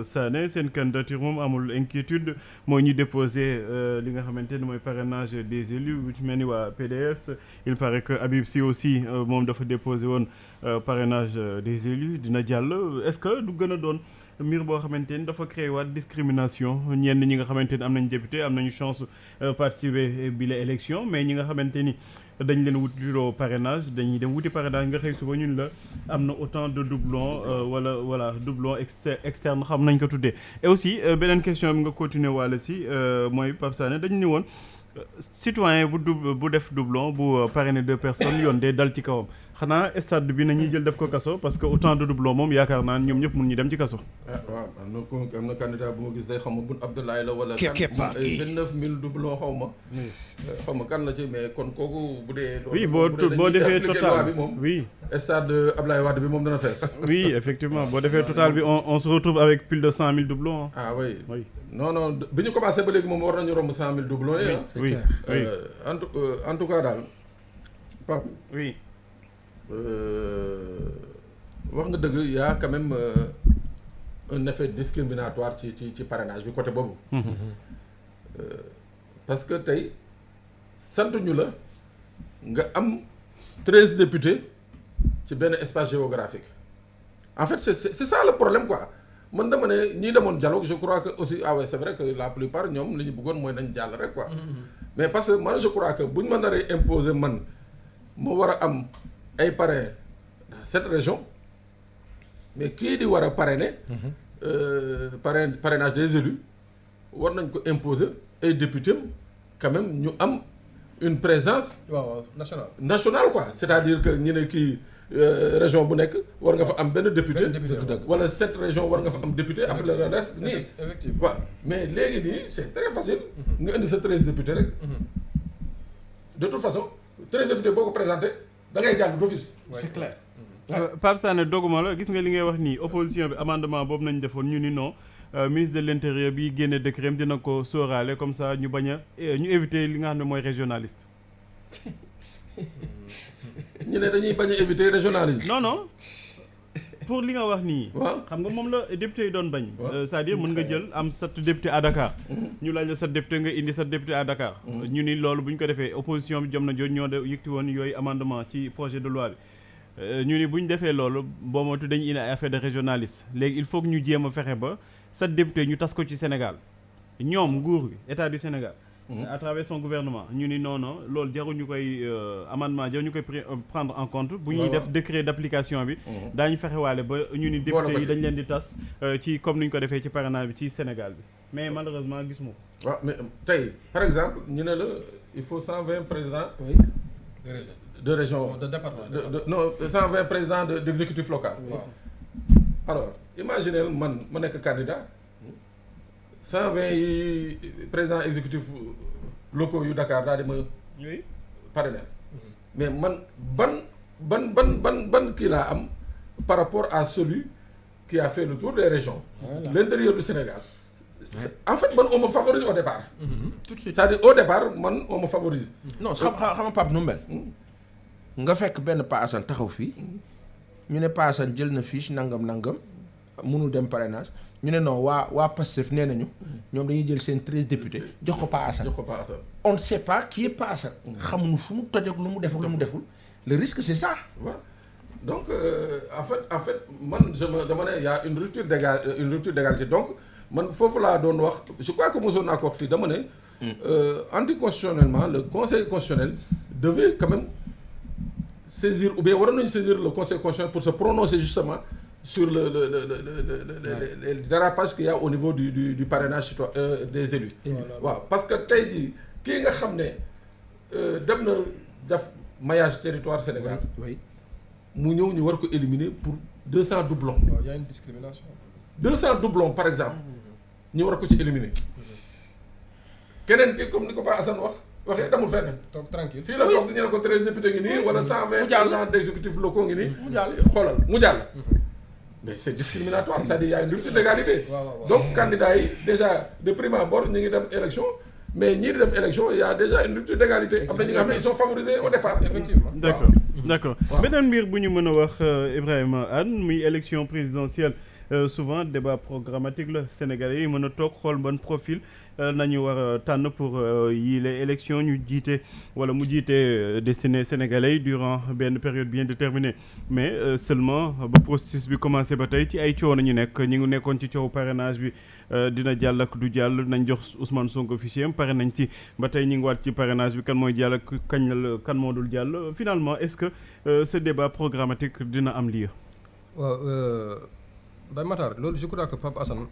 Sané seen candidature moom amul inquiétude mooy ñu déposé li nga xamante ne mooy parrainage des élus bu ci mel ni waa PDS il paraît que Habib Sy aussi moom dafa déposé woon parrainage des élus dina jàll est-ce que du gën a doon mbir boo xamante ni dafa créé waat discrimination ñenn ñi nga xamante ni am nañ député am nañu chance participer bi la élection mais ñi nga xamante ni dañ leen wutiloo parrainage dañuy dem wuti parrainage nga xëy suba ñun la am na autant de doublons voilà doublons externe xam nañ ko tuddee et aussi beneen question bi nga continuer wàlla si mooy Pape Sané dañu ni woon citoyen bu def doublon bu parrainé 2 personnes yoon day dal ci kawam xanaa stade bi nañuy jël def ko kaso parce que autant de doublons moom yaakaar naa ñoom ñëpp mun ñu dem ci kaso. waaw am na candidat bu ma gis day xam ma Boun Abdallah la wala. képp 29000 doublons xaw ma kan la ci mais kon kooku bu dee. oui boo defee total bi moom. oui stade Ablaye Wade bi moom dana fees. oui effectivement boo defee total bi on se retrouve avec plus de 100 000 doublons. ah oui oui. non bi ñu commencé ba léegi moom war nañu romb 100 000 doublons yi. oui oui en tout cas daal Pape. oui. wax nga dëgg y a quand même un effet discriminatoire ci parrainage bi côté boobu. parce que tey sant ñu la nga am 13 députés ci benn espace géographique en fait c'est ça le problème quoi man dama ne ñii demoon dialogue je crois que aussi ah ouais c'est vrai que la plupart ñoom li ñu bëggoon mooy nañ jàll rek quoi. mais parce que man je crois que buñ ma naree imposer man ma war a am ay parrain dans cette région mais kii di war a parrainer parrainage des élus war nañ ko imposer ay députés quand même ñu am une présence nationale quoi c'est-à-dire que ñu ne kii région bu nekk war nga fa am benn député wala cette région war nga fa am député après le reste nii waaw mais léegi nii c'est très facile nga indi sa 13 députés rek de toute façon 13 députés boo ko présenté da ngay jàll d'office. c'est clair. Pape Sané doguma la gis nga li ngay wax nii opposition bi amendement boobu nañ defoon ñu ni non ministre de l'intérieur bi génne décret dina ko sóoraale comme ça ñu bañ a ñu éviter li nga xam ne mooy régionaliste. ñu ne dañuy bañ a éviter régionalisme. non pour li nga wax nii. waaw xam nga moom la député yi doon bañ. c'est-à-dire mën nga jël am 7 député à Dakar. ñu laaj la 7 député nga indi 7 député à Dakar. ñu ni loolu bu ñu ko defee opposition bi jom na jooju ñoo de yëgti woon yooyu amendement ci projet de loi bi. ñu ni bu ñu defee loolu boo moytu dañuy indi ay affaire de régionaliste léegi il faut que ñu jéem a fexe ba 7 député ñu tas ko ci Sénégal ñoom nguur gi état du Sénégal. à travers son gouvernement ñu ni non loolu jarul ñu koy amendement jarul ñu koy prendre en compte bu ñuy def décret d'application bi daañu fexewaale ba ñu ni député yi dañ leen di tas ci comme ni ñu ko defee ci parrainage bi ci Sénégal bi mais malheureusement gisuma ko waaw mais tey par exemple ñu ne la il faut 120 présidents de région de département non 120 présidents d'exécutif local alors imaginez man ma nekk candidat 120 yi président exécutif locaux yu Dakar daal di ma parrainer mais man ban kii laa am par rapport à celui qui a fait le tour des régions l'intérieur du Sénégal en fait man on me favorise au départ tout de suite c'est-à-dire au départ man on me favorise non xam nga Pape nu mel nga fekk benn Pa Assane taxaw fii ñu ne Pa Assane jël na fiche nangam mënul dem parrainage ñu ne non waa Pastef nee nañu ñoom dañuy jël seen 13 députés jox ko Pa Assane on ne sait pas qui est Pa Assane xamuñu fu mu toj ak lu mu def ak lu mu deful le risque c'est ça. Ouais. Donc en fait man dama ne y a une rupture d'égalité donc man foofu laa doon wax je crois que mosoon naa ko wax fii dama ne anticonstitutionnellement le conseil constitutionnel devait quand même saisir ou bien waroon nañu saisir le conseil constitutionnel pour se prononcer justement sur le dérapage qu'il y a au niveau du parrainage des élus. waaw parce que tey jii kii nga xam ne dem na def maillage territoire Sénégal. oui mu ñëw ñu war ko éliminer pour 200 doublons. waaw y a une discrimination. 200 doublons par exemple ñu war ko ci éliminer keneen ki comme ni ko Pa Assane waxee demul fenn. toog tranquille fii la toog ñu ne ko 13 députés ngi nii wala 120 présidents d'exécutifs locaux ngi nii. mu jàll xoolal mu jàll. mais c'est discriminatoire c'est-à-dire y a une rupture d'égalité. donc candidats yi déjà de prime abord ñu ngi dem élection mais ñii di dem élection il y a déjà une rupture d'égalité. am na ñi nga xam ne ils sont favorisés au départ. effectivement d'accord beneen mbir bu ñu mën a wax Ibrahima Anne muy élection présidentielle souvent débat programmatique la Sénégalais yi mën a toog xool ban profil nañu war a tànn pour yi les élections ñu jiite wala mu jiite destiné Sénégalais yi durant benn période bien déterminée mais seulement ba processus bi commencé ba tey ci ay coono ñu nekk ñi ngi nekkoon ci coow parrainage bi dina jàll ak du jàll nañ jox Ousmane Sonko fichier am pare nañ ci ba tey ñi ngi waat ci parrainage bi kan mooy jàll ak kañ la kan moo dul jàll finalement est-ce que ce débat programmatique dina am lieu. waaw Baye Matar loolu je crois que Pape Assane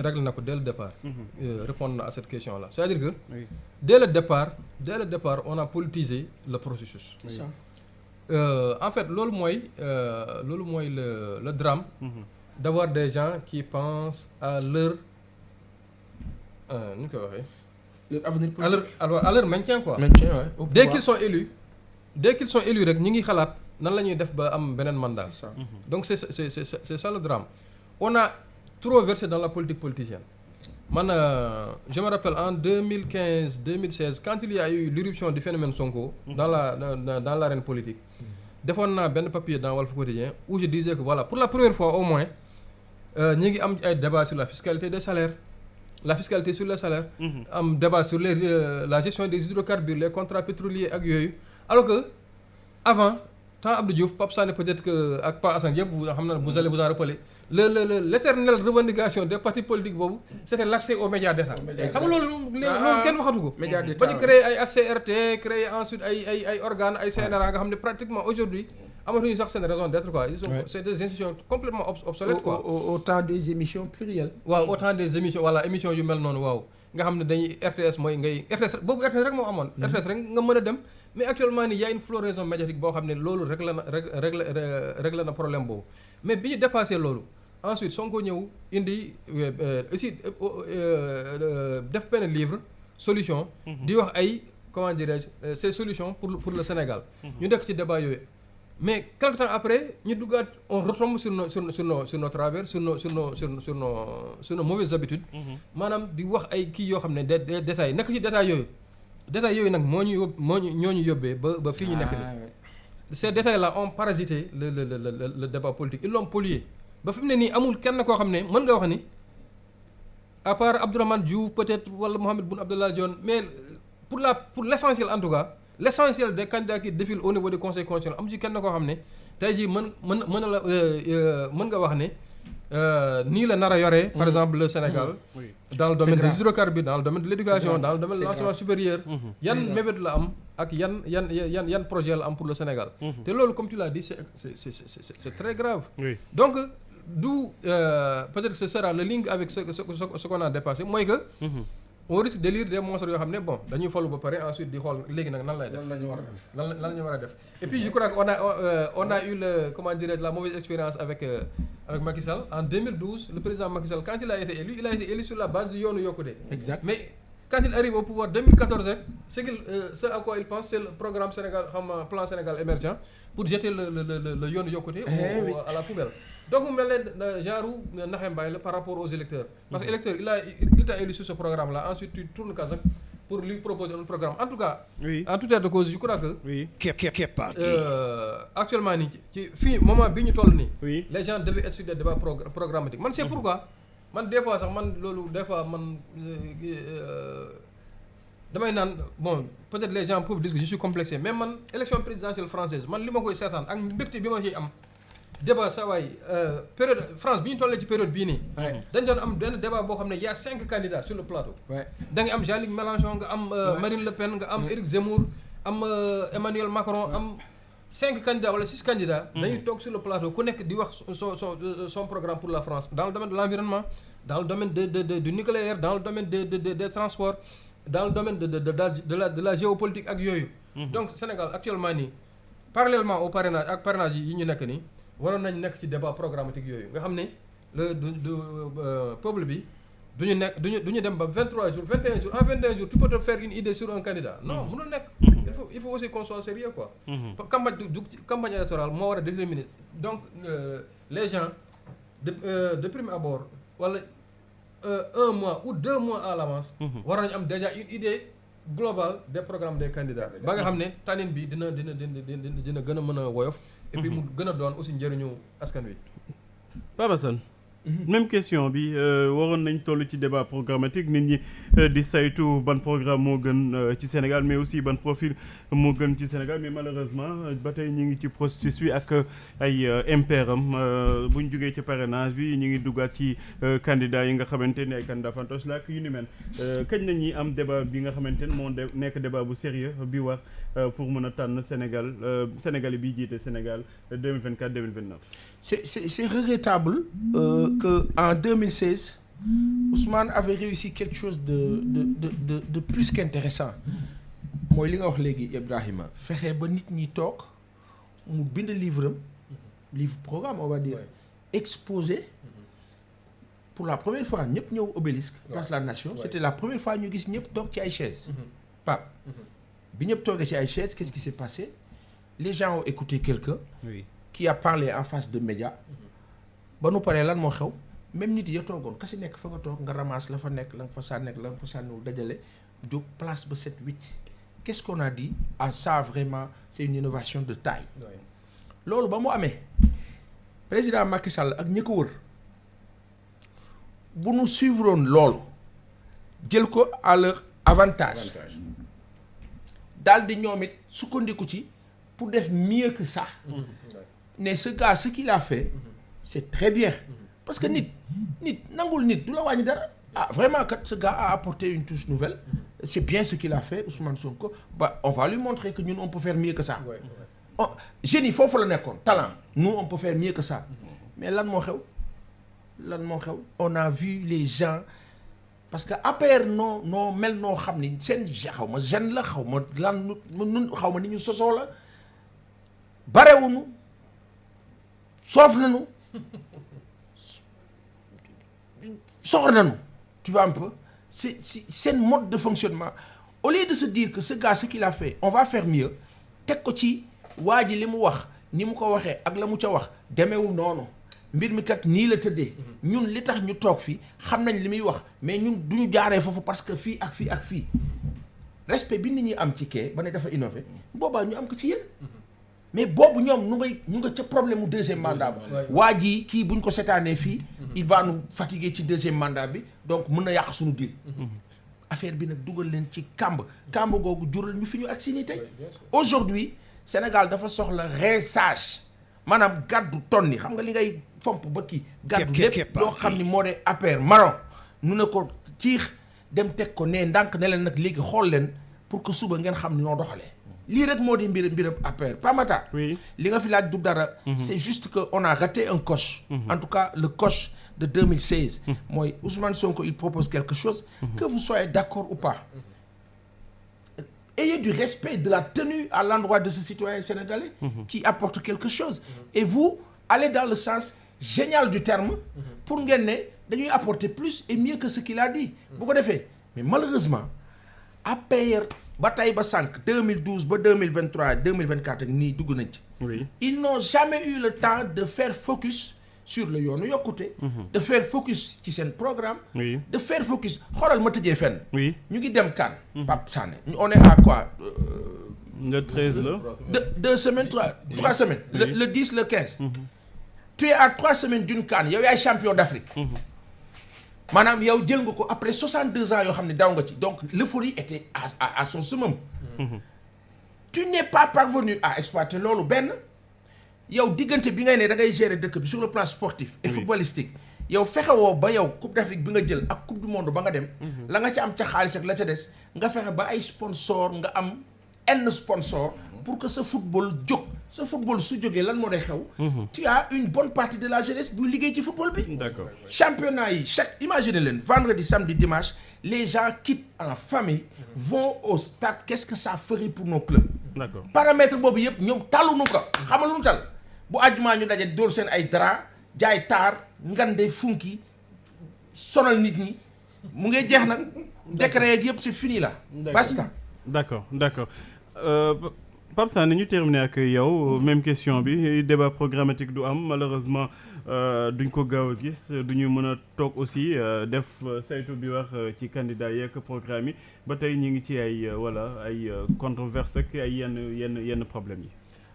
réglé na ko dès le départ. Répondre na à cette question là c'est-à-dire que. Oui. Dès le départ on a politisé le processus. C'est ça. En fait loolu mooy le drame. D'avoir des gens qui pensent à leur nu ñu koy waxee. leur avenir politique à leur maintien quoi. maintien ouais. Dès qu'ils sont élus rek ñu ngi xalaat nan la ñuy def ba am beneen mandat. C'est ça. Donc c'est ça le drame. On a trop versé dans la politique politicienne. Man je me rappelle en 2015-2016 quand il y a eu l'irruption du phénomène Sonko. dans l'arène politique. defoon naa benn papier dans Walf Quotidien où je disais que voilà pour la première fois au moins ñi ngi am ay débat sur la fiscalité des salaires la fiscalité sur les salaires. am débat sur la gestion des hydrocarbures les contrats pétroliers ak yooyu alors que avant temps Abdou Diouf Pape Sané peut-être que ak Pa Assane yëpp xam na vous allez vous en rappeler l'éternelle revendication des partis politiques boobu c'était l'accès aux médias d'État. xam nga loolu kenn waxatu ko. médias d'État ba ñu créé ay HCRT créé ensuite ay organes ay CNRA nga xam ne pratiquement aujourd'hui amatuñu sax seen raison d'être quoi. C'est des institutions complètement obsolètes quoi. au temps des émissions plurielles. waaw au temps des émissions voilà émissions yu mel noonu waaw nga xam ne dañuy RTS mooy ngay RTS boobu RTS rek moo amoon. RTS rek nga mën a dem mais actuellement nii y a une floraison médiatique boo xam ne loolu réglé na problème boobu mais bi ñu dépassé loolu. Ensuite Sonko ñëw indi aussi def benn livre solution. di wax ay comment dirais-je ces solutions pour le Sénégal. ñu nekk ci débat yooyu mais quelque temps après ñu duggaat on retombe sur nos travers sur nos mauvaises habitudes. maanaam di wax ay kii yoo xam ne des détails nekk ci détails yooyu nag moo ñu yóbbee ba fii ñu nekk nii. Ces détails là ont parasité le débat politique ils l'ont pollué. ba fi mu ne nii amul kenn koo xam ne mën nga wax ni à part Abdourahmane Diouf peut-être wala Mohamed Boun Abdallah Dionne mais pour l'essentiel en tout cas l'essentiel des candidats qui défilent au niveau du conseil constitutionnel am ci kenn koo xam ne tey jii mën nga wax ne nii la nar a yoree par exemple le Sénégal dans le domaine des hydrocarbures dans le domaine de l'éducation dans le domaine de l'enseignement supérieur yan mébét la am ak yan projet la am pour le Sénégal te loolu comme tu l'as dit c'est très grave donc d'où peut-être que ce sera le link avec ce qu'on a dépassé mooy que on risque de lire des monstres yoo xam ne bon dañuy falu ba pare ensuite di xool léegi nag nan lay def lan la ñu war a def et puis je crois que on a eu comment dirais-je la mauvaise expérience avec Macky Sall en 2012 le président Macky Sall quand il a été élu sur la base du yoonu yokkute. Exact. Mais quand il arrive au pouvoir 2014 rek ce à quoi il pense c'est le programme Sénégal plan Sénégal émergent pour jeter le yoonu yokkute à la poubelle. Donc mu mel ne genre naxe mbaay la par rapport aux électeurs parce que électeur il t'a élu sur ce programme là ensuite tu tournes Kazakh pour lui proposer un programme en tout cas en tout état de cause je crois que actuellement nii ci fii moment bi ñu toll nii les gens devaient être sur des débats programmatiques man c'est pourquoi man des fois sax man loolu des fois man damay naan bon peut-être les gens peuvent dire que je suis complexé mais man élection présidentielle française man li ma koy seetaan ak mbégte bi ma ciy am débat sa waay période France bi ñu tollee ci période bii nii. dañ doon am benn débat boo xam ne y a 5 candidats sur le plateau. da nga am Jean-Luc Mélenchon nga am Marine Le Pen nga am Éric Zemmour am Emmanuel Macron am 5 candidats wala 6 candidats. dañuy toog sur le plateau ku nekk di wax son programme pour la France dans le domaine de l'environnement dans le domaine du nucléaire dans le domaine des transports dans le domaine de la géopolitique ak yooyu. Donc Sénégal actuellement nii parallèlement au parrainage ak parrainage yi ñu nekk nii. waroon nañ nekk ci débat programmatique yooyu nga xam ne peuple bi duñu dem ba 23 jours 21 jours en 21 jours tu peux te faire une idée sur un candidat non mënul nekk il faut aussi qu'on soit sérieux quoi campagne électorale moo war a déterminer donc les gens de prime abord wala 1 mois ou 2 mois à l'avance war nañu am déjà une idée global des programmes des candidats ba nga xam ne tànnin bi dina gën a mën a woyof et puis mu gën a doon aussi njëriñu askan wi. Papa Assane même question bi waroon nañ toll ci débat programmatique nit ñi di saytu ban programme moo gën ci Sénégal mais aussi ban profil moo gën ci Sénégal mais malheureusement ba tey ñu ngi ci processus bi ak ay impairam bu ñu jógee ci parrainage bi ñu ngi duggaat ci candidats yi nga xamante ne ay candidats fantoches la ak yu ni mel kañ la ñuy am débat bi nga xamante ne moo nekk débat bu sérieux bi war pour mën a tànn Sénégal bi jiite Sénégal 2024-2029. C'est regrettable que en 2016 Ousmane avait réussi quelque chose de plus qu'intéressant mooy li nga wax léegi Ibrahima fexe ba nit ñi toog mu bind livre programme on va dire exposé pour la première fois ñëpp ñëw Obélisque place de la Nation c'était la première fois ñu gis ñëpp toog ci ay chaises Pape bi ñëpp toogee ci ay chaises qu'est-ce qui s'est passé les gens ont écouté quelqu'un qui a parlé en face de médias ba nu paree lan moo xew même nit ya toogoon kasi nekk fa nga toog nga ramasse la fa nekk la nga fa sànniwul dajale jóg place ba 7-8 qu'est-ce qu'on a dit ça vraiment c'est une innovation de taille loolu ba mu amee président Macky Sall ak ñi ko wër bu nu suivroon loolu jël ko à leur avantage daal di ñoom it sukkandiku ci pour def mieux que ça mais ce gars ce qu'il a fait c'est très bien parce que nit nangul nit du la wàññi dara vraiment kat ce gars a apporté une touche nouvelle c'est bien ce qu'il a fait Ousmane Sonko on va lui montrer que ñun on peut faire mieux que ça jeunes yi foofu la nekkoon talent nous on peut faire mieux que ça mais lan moo xew on a vu les gens parce que APR noo mel noo xam ni seen xaw ma jeune la xaw ma lan nun xaw ma ni ñu sosoo la barewuñu soof nañu soxor nañu tu vois un peu c'est seen mode de fonctionnement au lieu de se dire que ce gars ce qu'il a fait on va faire mieux teg ko ci waa ji li mu wax ni mu ko waxee ak la mu ca wax demeewul noonu mbir mi kat nii la tëddee ñun li tax ñu toog fii xam nañ li muy wax mais ñun du ñu jaaree foofu parce que fii ak fii ak fii respect bi nit ñi am ci kee ba ne dafa innové boobaa ñu am ko ci yéen mais boobu ñoom ñu nga ca problème mu deuxième mandat ba waa ji kii buñ ko seetaanee fii il va nous fatiguer ci deuxième mandat bi donc mën na yàq suñu dil affaire bi nag dugal leen ci kàmb googu jural ñu fi ñu ak si nii tey aujourd'hui Sénégal dafa soxla rinçage maanaam gàddu ton ni xam nga li ngay fomp ba kii gàddu lépp loo xam ni moo de APR marron nu ne ko ciix dem teg ko ne ndànk ne leen nag léegi xool leen pour que suba ngeen xam ni noo doxalee lii rek moo di mbiram APR Pamata li nga fi laaj du dara c'est juste que on a raté un coche en tout cas le coche de 2016 mooy Ousmane Sonko il propose quelque chose que vous soyez d'accord ou pas ayez du respect de la tenue à l'endroit de ce citoyen sénégalais qui apporte quelque chose et vous allez dans le sens génial du terme pour ngeen ne dañuy apporter plus et mieux que ce qu'il a dit bu ko defee mais malheureusement APR ba tey ba sànq 2012 ba 2023 2024 ak nii dugg nañ ci ils n'ont jamais eu le temps de faire focus sur le yoonu yokkute de faire focus ci seen programme de faire focus xoolal ma tëjee fenn ñu ngi dem CAN Pape Sané on est à quoi le 13 là 2 semaines 3 semaines le 10 le 15 tu es à 3 semaines d'une CAN yow yaay champion d'Afrique maanaam yow jël nga ko après 62 ans yoo xam ne daw nga ci donc l'euphorie était à son summum tu n'es pas parvenu à exploiter loolu benn yow diggante bi ngay ne da ngay gérer dëkk bi sur le plan sportif et footballistique yow fexewoo ba yow coupe d'Afrique bi nga jël ak coupe du monde ba nga dem la nga ca am ca xaalis ak la ca des nga fexe ba ay sponsor nga am n sponsor pour que ce football jóg ce football su jógee lan moo day xew tu as une bonne partie de la jeunesse buy liggéey ci football bi d'accord championnat yi imaginez leen vendredi samedi dimanche les gens quittent en famille vont au stade qu'est-ce que ça ferait pour nos clubs d'accord paramètre boobu yëpp ñoom taluñu ko xamal lu ñu tal bu àjjumaa ñu daje dóor seen ay drap jaay taar ngande funki sonal nit ñi mu ngay jeex nag décret yeeg yëpp c'est fini là basta d'accord Pape Sané ñu terminer ak yow même question bi débat programmatique du am malheureusement duñ ko gaaw a gis duñu mën a toog aussi def saytu bi wax ci candidat yeeg programme yi ba tey ñu ngi ci ay controverse ak ay yenn problèmes yi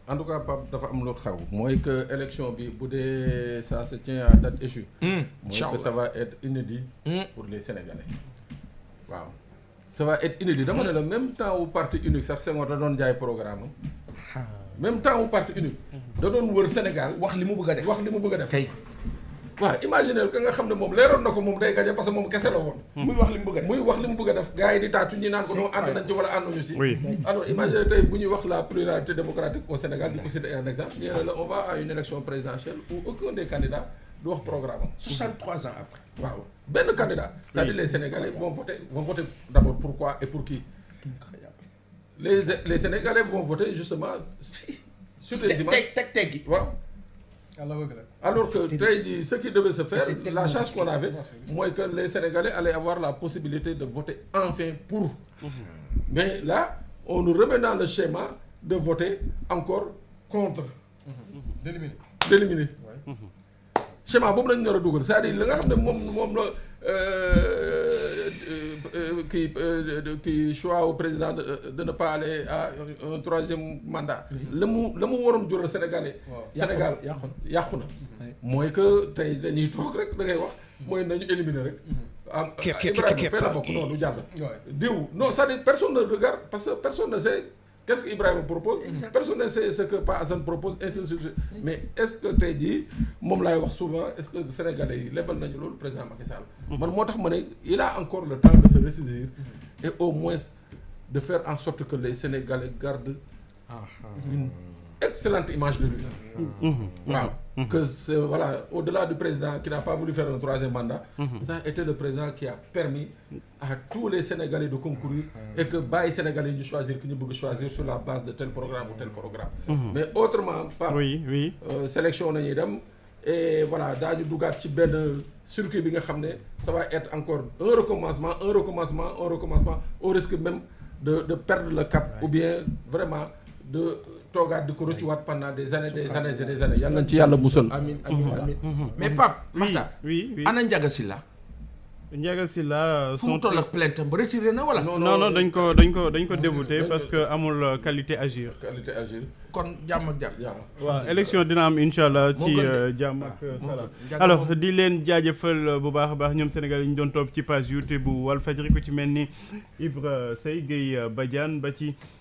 en tout cas Pape dafa am lu xew. mooy que élection bi bu dee ça se tient à date échue. mooy que ça va être inédit. pour les Sénégalais. waaw ça va être inédit dama ne la même temps wu parti unique sax Senghor da doon jaay programme am. même temps wu parti unique. da doon wër Sénégal wax li mu bëgg a def wax li mu bëgg a def. kay waaw imaginer que nga xam ne moom leeroon na ko moom day gañe parce que moom kese la woon. muy wax li mu bëgg a def muy wax li mu bëgg a def gars yi di tàccu ñi naan ko non ànd nañ ci wala ànduñu ci. Oui. alors imaginer tey bu ñuy wax la pluralité démocratique au Sénégal di ko citer un exemple ñu ne la on va à une élection présidentielle où aucun des candidats du wax programme am. 63 ans après waaw benn candidat. c'est-à-dire les Sénégalais vont voter d'abord pourquoi et pour qui. les Sénégalais vont voter justement sur les images teg waaw. yàlla bëgg la. alors que tey jii ce qui devait se faire C'est la chance qu'on avait c'est mooy que les Sénégalais allaient avoir la possibilité de voter enfin pour. Mais là on nous remet dans le schéma de voter encore contre. d'éliminer. schéma boobu nañu nar a dugal c'est-à-dire li nga xam ne moom la kii choix au président de ne pas aller à un troisième mandat. la mu waroon jural Sénégalais. Sénégal yàqu na. mooy que tey dañuy toog rek da ngay wax mooy nañu éliminer rek. Ibrahima fee la bokk non du jàll. diw non c'est-à-dire personne ne regarde parce que personne ne sait qu'est-ce que Ibrahima propose. Personne ne sait ce que Pa Assane propose ainsi de suite. Mais est-ce que tey jii moom laay wax souvent est-ce que Sénégalais yi lebal nañu loolu président Macky Sall. man moo tax ma ne il a encore le temps de se ressaisir. Et au moins de faire en sorte que les Sénégalais gardent une excellente image de lui. waaw que c'est voilà au-delà du président qui n'a pas voulu faire un troisième mandat. Ça a été le président qui a permis à tous les Sénégalais de concourir et que bàyyi Sénégalais yi ñu choisir ki ñu bëgg choisir sur la base de tel programme ou tel programme. Mais autrement pas. oui. Sélection nañuy dem et voilà daañu dugaat ci benn circuit bi nga xam ne ça va être encore un recommencement au risque même de perdre le cap ou bien vraiment de toogaat di ko rëccuwaat pendant des années yàlla nañ ci yàlla musal. amiin mais Pape Makhtar oui. ana Ndiaga Sylla Ndiaga Sylla fu mu toll ak plainte ba retiré na wala. non dañ ko débouté parce que amul qualité agir. kon jàmm ak jàmm. waaw élection dina am incha allah ci jàmm ak salaam. alors di leen jaajëfal bu baax a baax ñoom Sénégal yi ñu doon topp ci page YouTube bu Walfadjri ku ci mel ni Ibra Seye Guèye Badiane ba ci